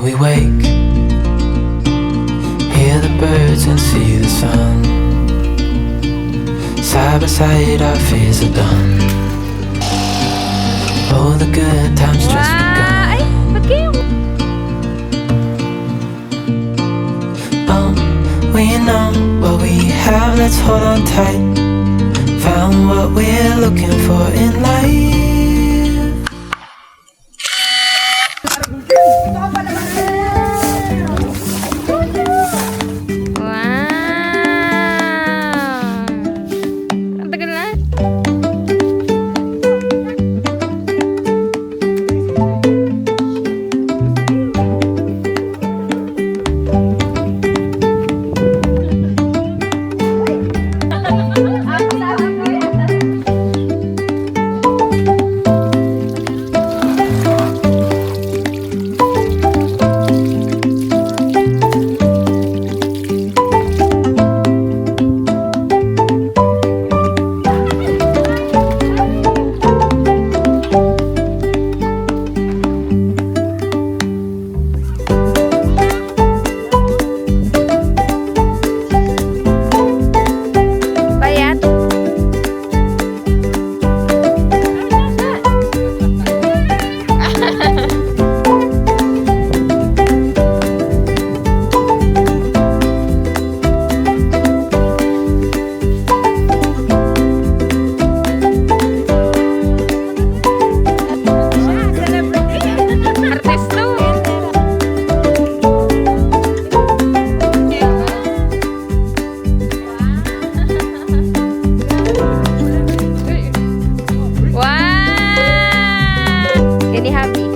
we wake, hear the birds and see the sun. Side by side our fears are done. Oh, the good times just begun. Ay, ba't kayo? Oh, we know what we have, let's hold on tight. Found what we're looking for in life. Wow! Ang tagal na. Bayat. Artist to. Wow! Gani happy.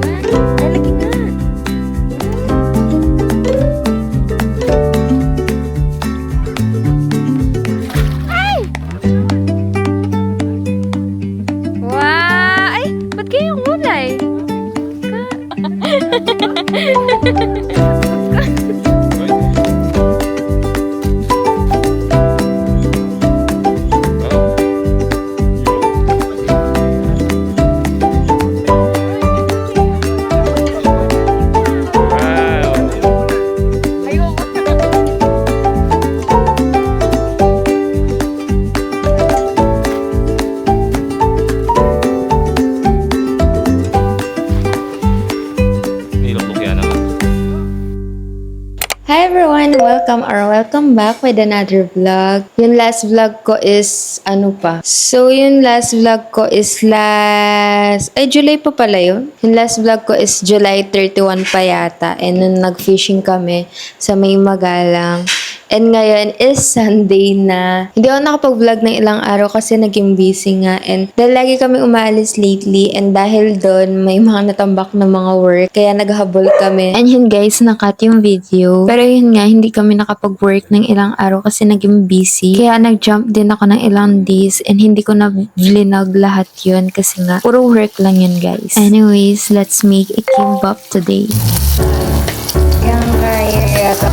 Ay, lagi nga. Ay! Wow! Ay, ba't kayo kulay? Hi everyone! Welcome back with another vlog. Yung last vlog ko is ano pa? So yung last vlog ko is July pa pala yun. Yung last vlog ko is July 31 pa yata. And nung nag-fishing kami sa May Magalang. And ngayon is Sunday na. Hindi ako nakapag-vlog ng ilang araw kasi naging busy nga. And dahil lagi kami umaalis lately and dahil doon may mga natambak na mga work. Kaya naghabol kami. And yun guys, nakat yung video. Pero yun nga, hindi kami nakapag-work ng ilang araw kasi naging busy. Kaya nag-jump din ako ng ilang days and hindi ko na vlog lahat yun kasi nga puro work lang yun guys. Anyways, let's make a kimbap today. Yung kaya yata.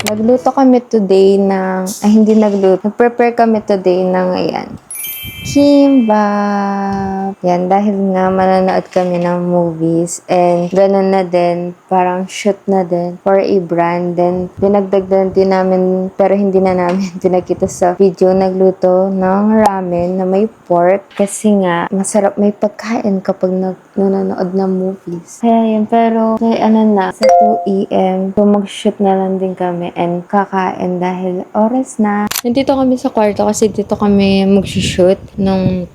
Nagluto kami today ng, hindi nagluto. Nag-prepare kami today ng, ayan, kimbap. Yan, dahil nga manonood kami ng movies and ganun na din, parang shoot na din for a brand. Then, dinagdag din namin, pero hindi na namin pinakita sa video, nagluto ng ramen na may pork kasi nga, masarap may pagkain kapag nanonood ng movies. Kaya yun, pero may sa 2 a.m. So, mag-shoot na lang din kami and kakain dahil oras na. Nandito kami sa kwarto kasi dito kami mag-shoot nung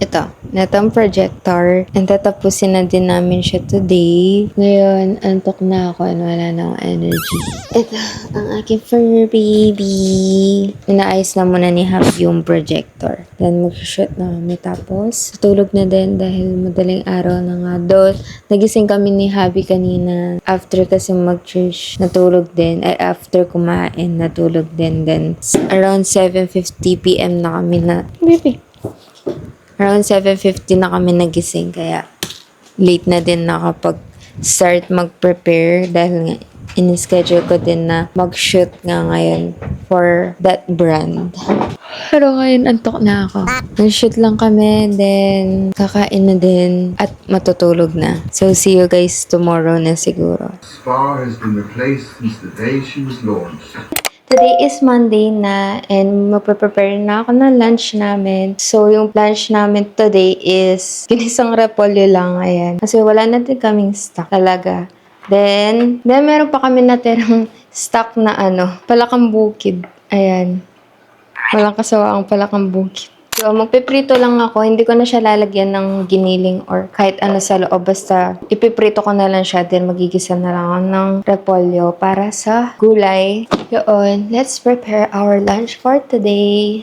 netong projector. And tatapusin na din namin siya today. Ngayon, antok na ako and wala na akong energy. Ito, ang aking fur baby. Inaayos na muna ni Happy yung projector. Then, mag-shoot na kami. Tapos, tulog na din dahil madaling araw na nga. Doon, nagising kami ni Happy kanina. After kasi mag-church, natulog din. Ay, after kumain, natulog din. Then, around 7:50 p.m. na kami na, around 7:50 na kami nagising. Kaya, late na din nakapag-start mag-prepare dahil nga, in-schedule ko din na mag-shoot nga ngayon for that brand. Pero ngayon, antok na ako. Nag-shoot lang kami, then kakain na din at matutulog na. So, see you guys tomorrow na siguro. Spa has been replaced since the day she was launched. Today is Monday na and magpe-prepare na ako ng lunch namin. So, yung lunch namin today is ginisang repolyo lang, ayan. Kasi wala na din kaming stock talaga. Then meron pa kami natirang stock na palakang bukid. Ayan. Walang kasawa ang palakang bukid. So, magpiprito lang ako. Hindi ko na siya lalagyan ng giniling or kahit ano sa loob. Basta, ipiprito ko na lang siya. Then, magigisa na lang ako ng repolyo para sa gulay. Yun, let's prepare our lunch for today.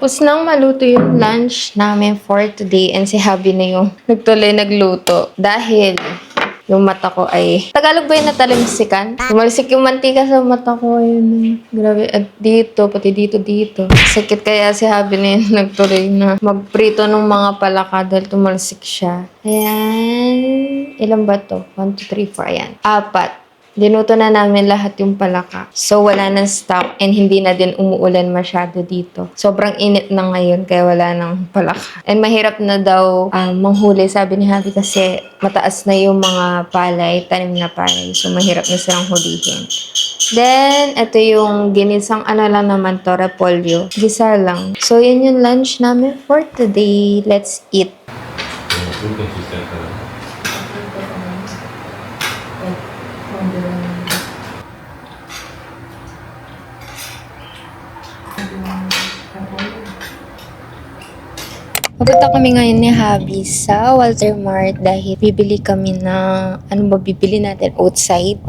Tapos nang maluto yung lunch namin for today and si Habi na yung nagluto. Dahil yung mata ko ay... Tagalog ba yun na talimsikan? Tumalsik yung mantika sa mata ko. Ayun. Grabe. At dito, pati dito. Sakit kaya si Habi na yung nagtuloy na magprito ng mga palaka dahil tumalsik siya. Ayan. Ilan ba to? 1, 2, 3, 4. Ayan. 4. Dinuto na namin lahat yung palaka. So, wala nang stock and hindi na din umuulan masyado dito. Sobrang init na ngayon kaya wala nang palaka. And mahirap na daw manghuli, sabi ni Happy, kasi mataas na yung mga palay, tanim na palay. So, mahirap na silang hulihin. Then, ito yung ginisang lang naman to, repolyo. Gisa lang. So, yun yung lunch namin for today. Let's eat. Papunta kami ngayon ni Habi sa Walter Mart dahil bibili kami ng, ano ba bibili natin? Outside.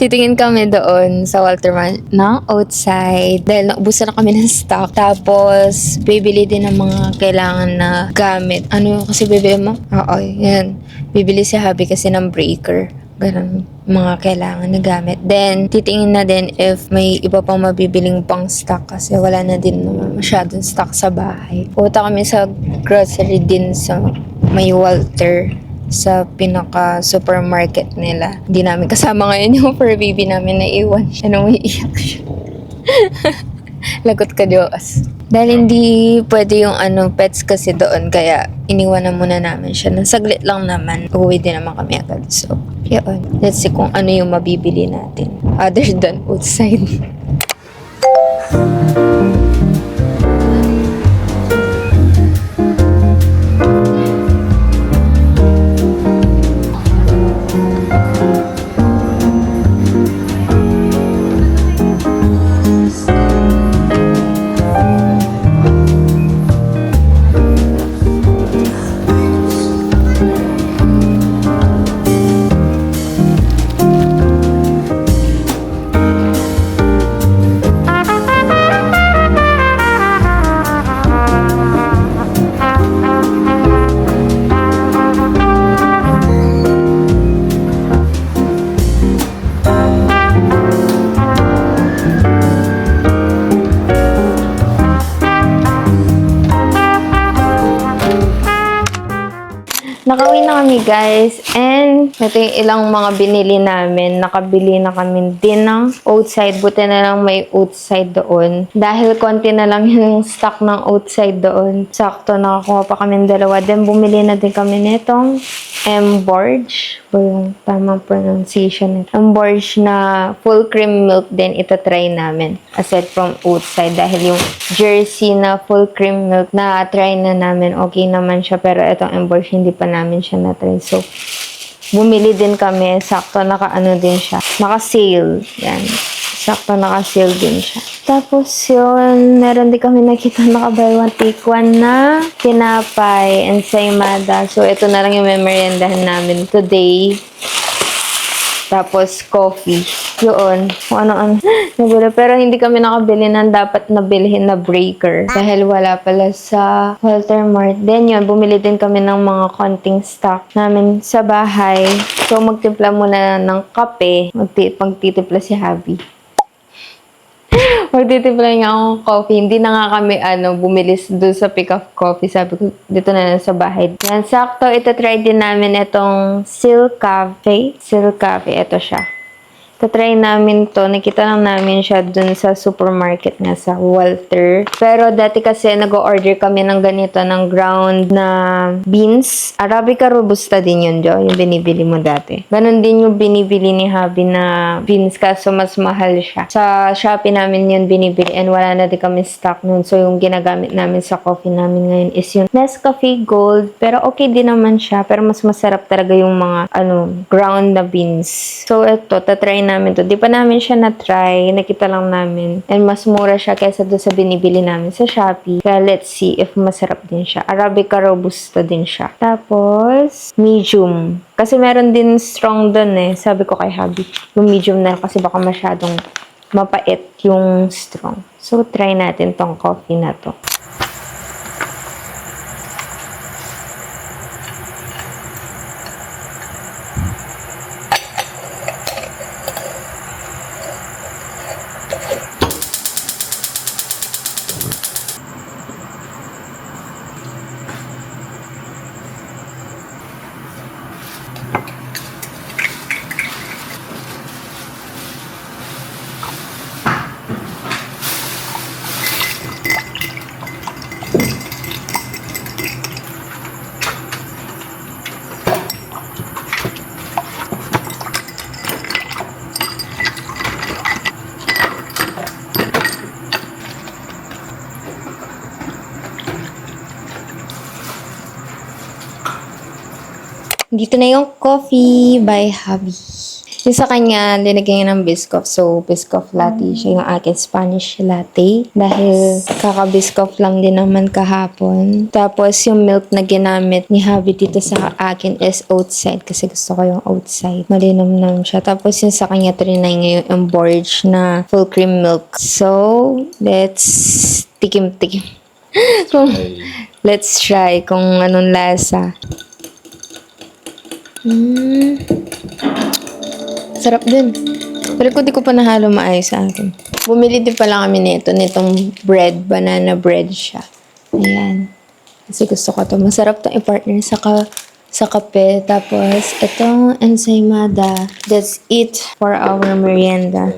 Titingin kami doon sa Walter Mart ng outside dahil naubusan na kami ng stock. Tapos, bibili din ng mga kailangan na gamit. Ano kasi bibili mo? Oo, yan. Bibili si Habi kasi ng breaker. Ganun, mga kailangan na gamit. Then, titingin na din if may iba pang mabibiling pang stock kasi wala na din naman masyadong stock sa bahay. Pupunta kami sa grocery din sa may Walter sa pinaka supermarket nila. Hindi namin kasama ngayon yung fur baby namin na iwan siya nung iiyak siya. Lagot ka Diyos. Dahil hindi pwede yung pets kasi doon kaya iniwan na muna namin siya. Nang saglit lang naman, uwi din naman kami agad. So, yun. Let's see kung ano yung mabibili natin other than outside. Nakauwi na kami guys and ito yung ilang mga binili namin. Nakabili na kami din ng outside. Buti na lang may outside doon. Dahil konti na lang yung stock ng outside doon. Sakto nakakuha pa kami ng dalawa. Then bumili na din kami nitong Emborge. O yung tamang pronunciation. Emborge na full cream milk din ito try namin. Aside from outside. Dahil yung Jersey na full cream milk na try na namin. Okay naman siya. Pero itong Emborge hindi pa namin siya na-try. So, bumili din kami. Sakto naka-ano din siya. Naka-sale. Yan. Sakto naka-sale din siya. Tapos yun, meron din kami nakita naka-buy one take one na tinapay and saymada. So, ito na lang yung meriendahan namin today. Tapos, coffee. Yun. Kung ano-ano. Nabili. Pero hindi kami nakabili ng dapat nabilhin na breaker. Dahil wala pala sa Walter Mart. Then yun, bumili din kami ng mga konting stock namin sa bahay. So, magtimpla muna ng kape. Magtitimpla si Habi. Magtitimpla niya akong coffee. Hindi na nga kami bumili doon sa pick-up coffee. Sabi ko, dito na lang sa bahay. Yan, sakto. Ito try din namin itong Silk Cafe. Silk Cafe. Ito siya. Tatry namin to. Nakita lang namin siya dun sa supermarket nga sa Walter. Pero dati kasi nag-order kami ng ganito, ng ground na beans. Arabica Robusta din yun, Jo. Yung binibili mo dati. Ganon din yung binibili ni Habi na beans kaso mas mahal siya. Sa Shopee namin yun binibili and wala na din kami stock nun. So yung ginagamit namin sa coffee namin ngayon is yung Nescafe Gold. Pero okay din naman siya. Pero mas masarap talaga yung mga ground na beans. So ito, tatry namin to. Di pa namin siya na-try. Nakita lang namin. And mas mura siya kaysa doon sa binibili namin sa Shopee. Kaya let's see if masarap din siya. Arabica Robusta din siya. Tapos, medium. Kasi meron din strong doon eh. Sabi ko kay Habi, yung medium na kasi baka masyadong mapait yung strong. So, try natin tong coffee na to. Dito na yung coffee by Habi. Yung sa kanya, linagyan niya ng Biscoff. So, Biscoff latte siya. Yung akin, Spanish latte. Dahil kaka-Biscoff lang din naman kahapon. Tapos, yung milk na ginamit ni Habi dito sa akin is outside. Kasi gusto ko yung outside. Malinam-nam siya. Tapos, yung sa kanya, trinay ngayon yung Borge na full cream milk. So, let's tikim-tikim. Let's try kung anong lasa. Sarap din. Pero kung di ko pa nahalo maayos sa akin. Bumili din pala kami nitong bread. Banana bread siya. Ayan. Kasi gusto ko to. Masarap to i-partner sa kape. Tapos, itong ensaymada. That's it for our merienda.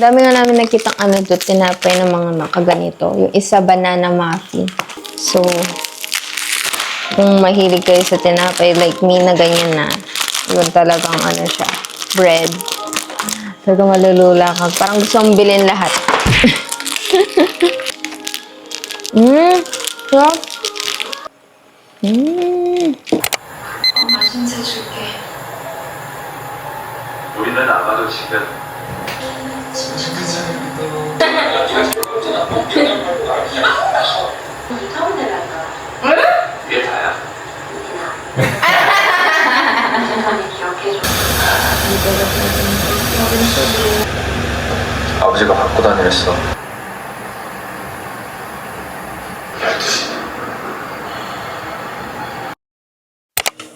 Dami nga namin nakitang tinapay ng mga nakaganito. Yung isa, banana muffin. So, kung mahilig kayo sa tinapay, like me na ganyan na, yun talagang siya, bread. Talagang malulula ka. Parang gusto mong bilhin lahat. Sarap. 우리는 아마도 지금 이게 다야. 아버지가 갖고 다니랬어.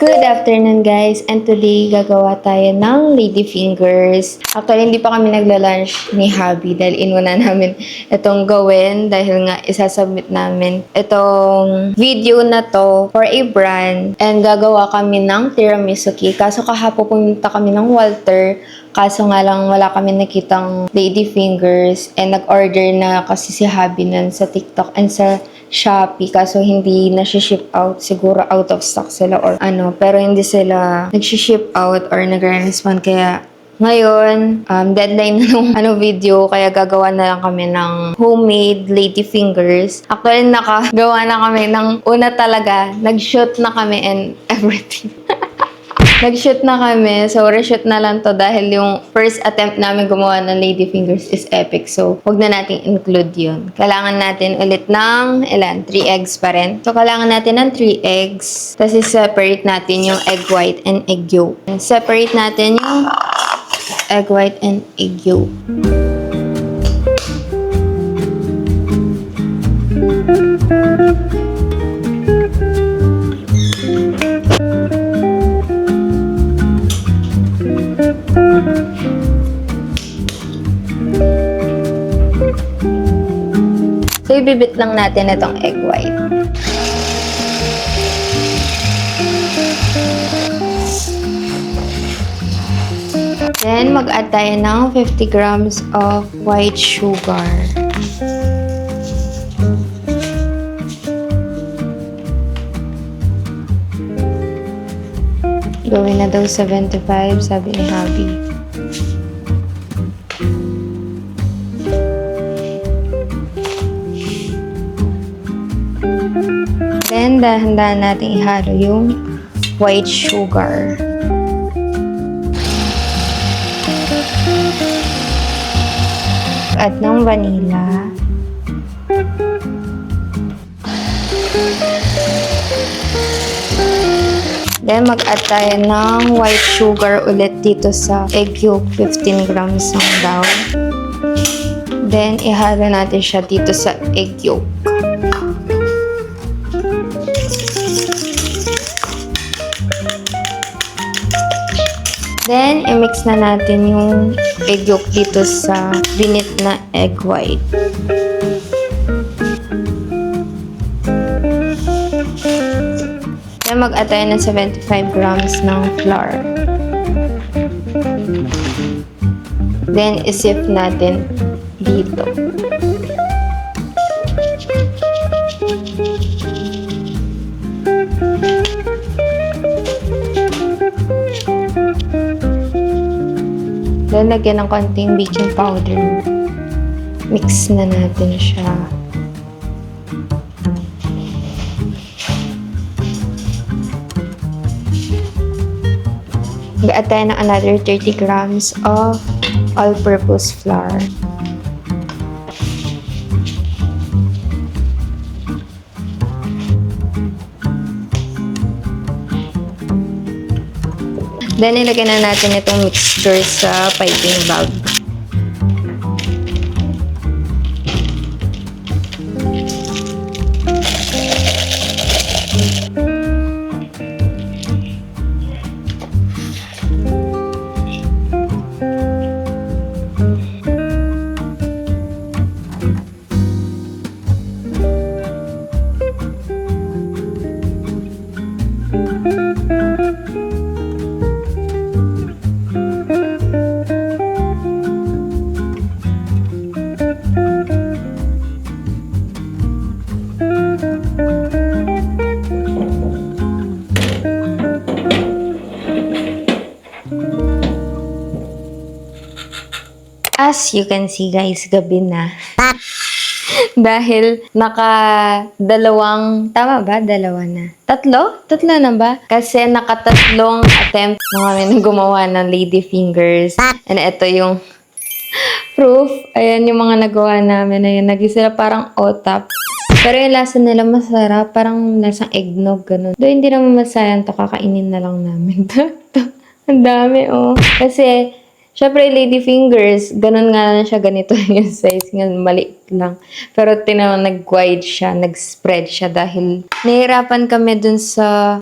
Good afternoon guys, and today gagawa tayo ng lady fingers. Actually, hindi pa kami nagla-lunch ni Habi dahil inuna namin itong gawin dahil nga isasubmit namin itong video na to for a brand and gagawa kami ng tiramisu cake. Kaso kahapon pumunta kami ng Walter, kaso nga lang wala kami nakitang lady fingers and nag-order na kasi si Habi nun sa TikTok and sa Shopee, kaso hindi na ship out, siguro out of stock sila or pero hindi sila nag-ship out or nag-respond, kaya ngayon, deadline na nung video, kaya gagawa na lang kami ng homemade lady fingers. Actually, nakagawa na kami ng una talaga, nag-shoot na kami and everything. Nag-shoot na kami, so reshoot na lang to dahil yung first attempt namin gumawa ng lady fingers is epic. So, huwag na natin include yun. Kailangan natin ulit ng, 3 eggs pa rin. So, kailangan natin ng 3 eggs. Tapos, separate natin yung egg white and egg yolk. Separate natin yung egg white and egg yolk. So, ibibit lang natin itong egg white. Then, mag-add tayo ng 50 grams of white sugar. Gawin na daw 75, sabi ni Habi. Then, dahan-dahan natin ihalo yung white sugar. Add ng vanilla. Then, mag-add tayo ng white sugar ulit dito sa egg yolk. 15 grams lang daw. Then, ihalo natin siya dito sa egg yolk. Then, i-mix na natin yung egg yolk dito sa binit na egg white. Then, mag-add tayo ng 75 grams ng flour. Then, isip natin dito. Then, lagyan ng konting baking powder. Mix na natin siya. Mag-add tayo ng another 30 grams of all-purpose flour. Then, ilagay na natin itong mixture sa piping bag. As you can see guys, gabi na. Dahil tama ba? Dalawa na. Tatlo na ba? Kasi nakatatlong attempt na kami na gumawa ng lady fingers. And ito yung proof. Ayan yung mga nagawa namin. Ayan, naging sila parang otap. Pero yung lasa nila masarap. Parang lasang eggnog, ganun. Doon hindi naman masayang to. Kakainin na lang namin. Ang dami, oh. Kasi, syempre, lady fingers, ganun nga na siya, ganito yung size nga, maliit lang. Pero nag-wide siya, nag-spread siya dahil nahirapan kami dun sa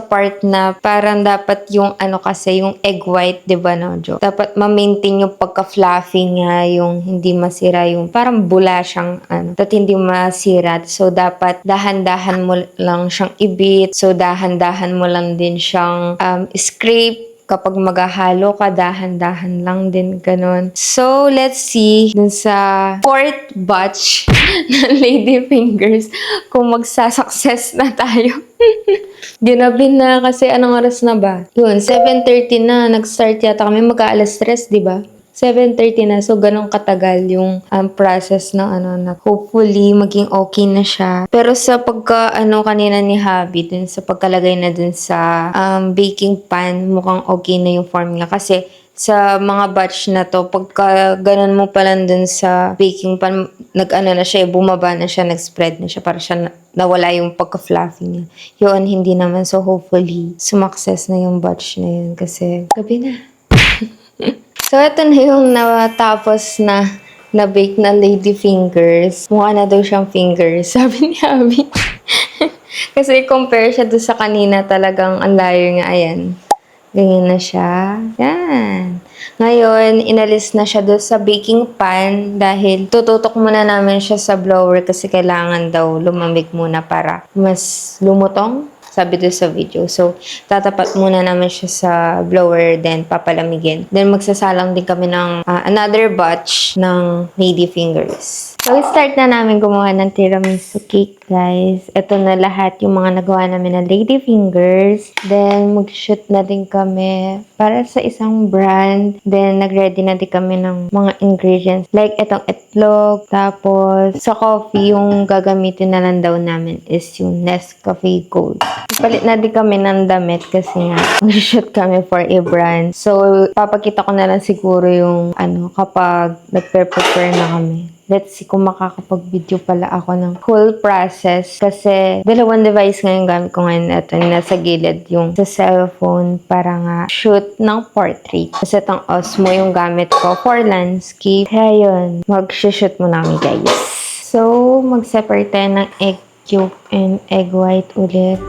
part na parang dapat yung yung egg white, di ba, no, Jo? Dapat ma-maintain yung pagka-fluffy nga, yung hindi masira, yung parang bula siyang, dapat hindi masira. So, dapat dahan-dahan mo lang siyang i-beat. So, dahan-dahan mo lang din siyang scrape. Kapag maghahalo ka, dahan-dahan lang din, ganun. So, let's see dun sa fourth batch ng lady fingers kung magsasucess na tayo. Ginabi na kasi anong oras na ba? Yun, 7:30 na. Nag-start yata kami mag-aalas 3, di ba? 7:30 na. So, ganun katagal yung process ng na hopefully maging okay na siya. Pero sa kanina ni Habi, dun sa pagkalagay na dun sa baking pan, mukhang okay na yung formula. Kasi sa mga batch na to, pagka ganun mo pa lang dun sa baking pan, na siya, bumaba na siya, nag-spread na siya, para siya nawala yung pagka-fluffy niya. Yun, hindi naman. So, hopefully, sumakses na yung batch na yun. Kasi, gabi na. So, ito na yung natapos na bake na lady fingers. Mukha na daw siyang fingers, sabi ni Abby. Kasi compare siya doon sa kanina, talagang ang layo niya. Ayan. Ganyan na siya. Yan. Ngayon, inalis na siya doon sa baking pan dahil tututok muna namin siya sa blower kasi kailangan daw lumamig muna para mas lumutong. Sabi doon sa video. So, tatapat muna naman siya sa blower, then papalamigin. Then, magsasalang din kami ng another batch ng lady fingers. So, start na namin gumawa ng tiramisu cake, guys. Ito na lahat yung mga nagawa namin ng lady fingers. Then, mag-shoot na din kami para sa isang brand. Then, nag-ready na din kami ng mga ingredients. Like, itong itlog. Tapos, sa coffee, yung gagamitin na lang daw namin is yung Nescafe Gold. Palit na din kami ng damit kasi nga, mag-shoot kami for a brand. So, papakita ko na lang siguro yung kapag nag-prepare na kami. Let's see kung makakapag-video pala ako ng whole process. Kasi, dalawang device ngayon gamit ko ngayon. Ito, nasa gilid yung sa cellphone para nga shoot ng portrait. Kasi itong Osmo yung gamit ko for landscape. Kaya yun, mag-shoot muna kami, guys. So, mag-separate tayo ng egg yolk and egg white ulit.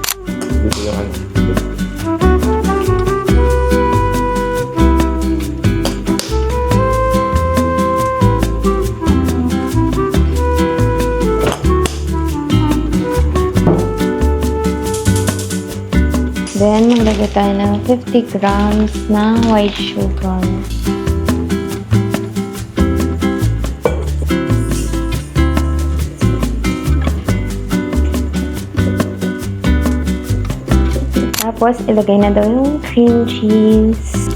Then, maglagay tayo ng 50 grams ng white sugar. Tapos, ilagay na daw yung cream cheese.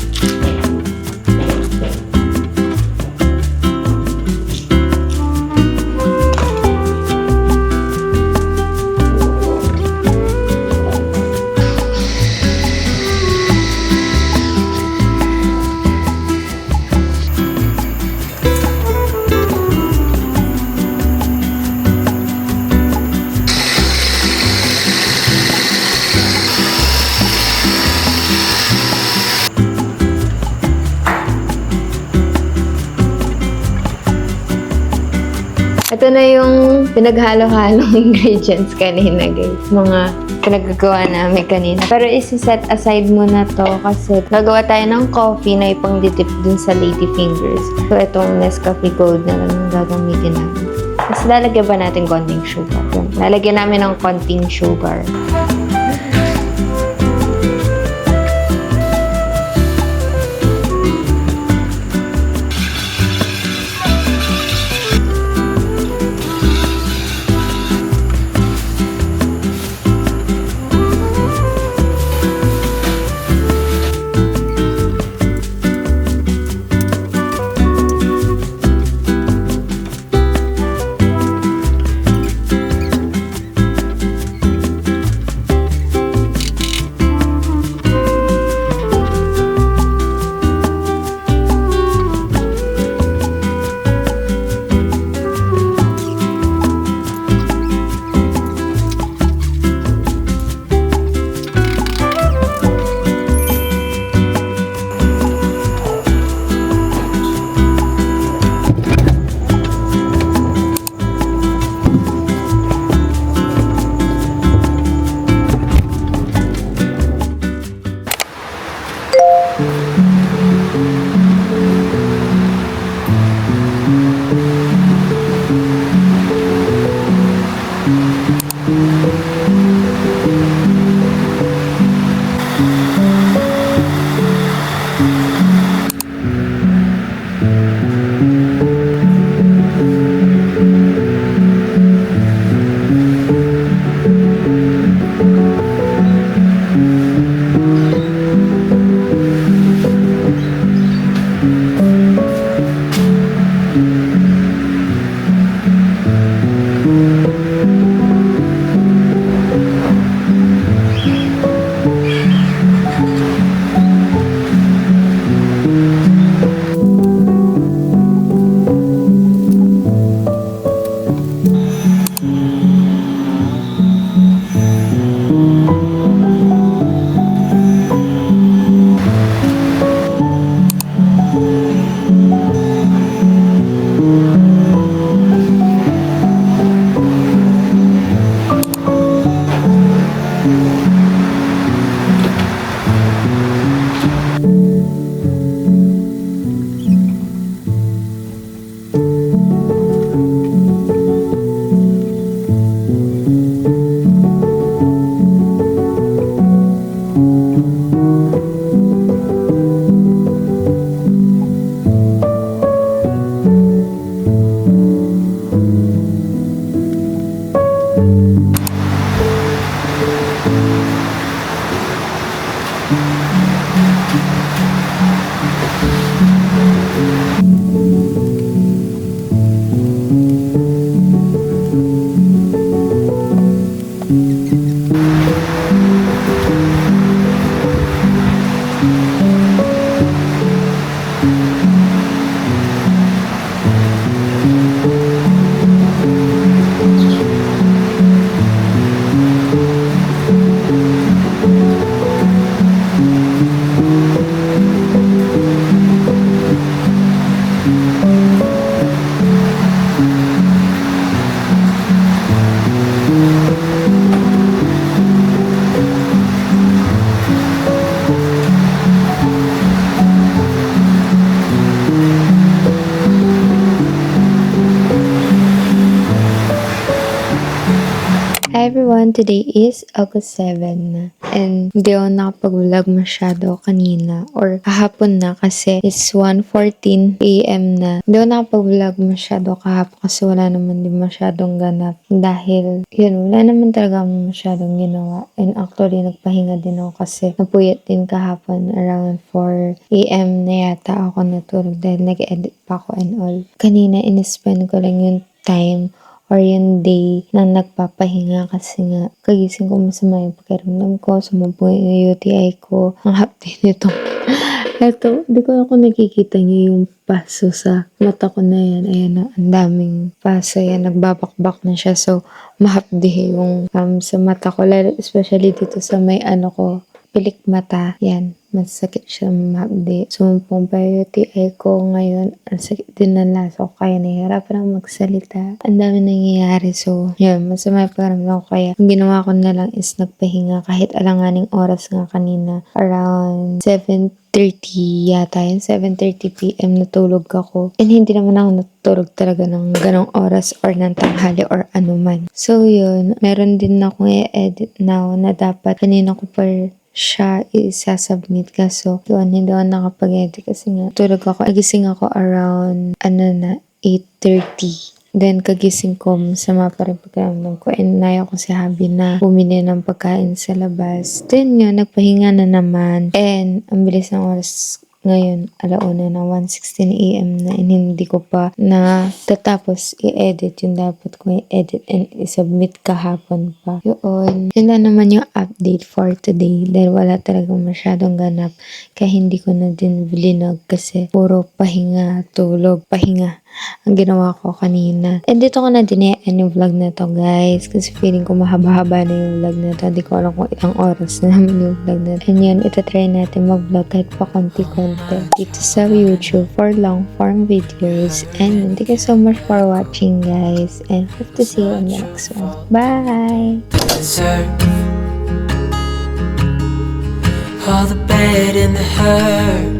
Ito na yung pinaghalo-halong ingredients kanina, guys. Mga pinagagawa namin kanina. Pero isi-set aside muna to kasi gagawa tayo ng coffee na ipang-dip dun sa Lady Fingers. So, itong Nescafe Gold na lang yung gagamitin namin. Tapos lalagyan ba natin konting sugar? Yun. Lalagyan namin ng konting sugar. Hi everyone! Today is August 7 na. And hindi ako nakapag-vlog masyado kanina or kahapon na kasi it's 1:14 AM na. Hindi ako nakapag-vlog masyado kahapon kasi wala naman din masyadong ganap. Dahil yun, wala naman talaga masyadong ginawa. And actually, nagpahinga din ako kasi napuyat din kahapon around 4 AM na yata ako natulog dahil nag-edit pa ako and all. Kanina, in-spend ko lang yung time or yung day na nagpapahinga kasi nga kagising ko masama yung pakiramdam ko, sumabog yung UTI ko. Ang hapdi nito. Eto, di ko ako nakikita niyo yung paso sa mata ko na yan. Ayan na, ang daming paso yan. Nagbabakbak na siya. So, mahapdi yung sa mata ko. Especially dito sa may ano ko, pilik mata. Yan. masakit siya mahapdi. Sumumpong pa yung UTI ko ngayon. Ang sakit din ng laso, kaya nahihirapan ako magsalita. Ang dami nangyayari. So, yun, masama yung pakiramdam ko. Kaya, ang ginawa ko na lang is nagpahinga kahit alanganing oras nga kanina. Around 7:30 yata yun. 7:30 PM natulog ako. And hindi naman ako natulog talaga ng ganong oras or ng tanghali or anuman. So, yun. Meron din akong i-edit now na dapat kanina ko pa siya isasubmit, kaso yun, hindi ako nakapag-edit kasi nga tulog ako, nagising ako around 8:30. Then kagising ko, masama pa rin pagkaramdam ko, and naya ko si Habi na bumili ng pagkain sa labas. Then yun, nagpahinga na naman, and ang bilis ng oras ngayon, alauna na 1:16 AM na, and hindi ko pa na tatapos i-edit yung dapat ko i-edit and i-submit kahapon pa. Yun na naman yung update for today dahil wala talagang masyadong ganap, kaya hindi ko na din vlog kasi puro pahinga, tulog, pahinga ang ginawa ko kanina. And dito ko na din yung vlog na to, guys, kasi feeling ko mahaba-haba na yung vlog na to. Hindi ko alam kung ilang oras na naman yung vlog na to. And yun, itatry natin mag-vlog kahit pa konti-konti dito sa YouTube for long form videos. And thank you so much for watching, guys, and hope to see you on the next one. Bye! deserve all the bad and the hurt.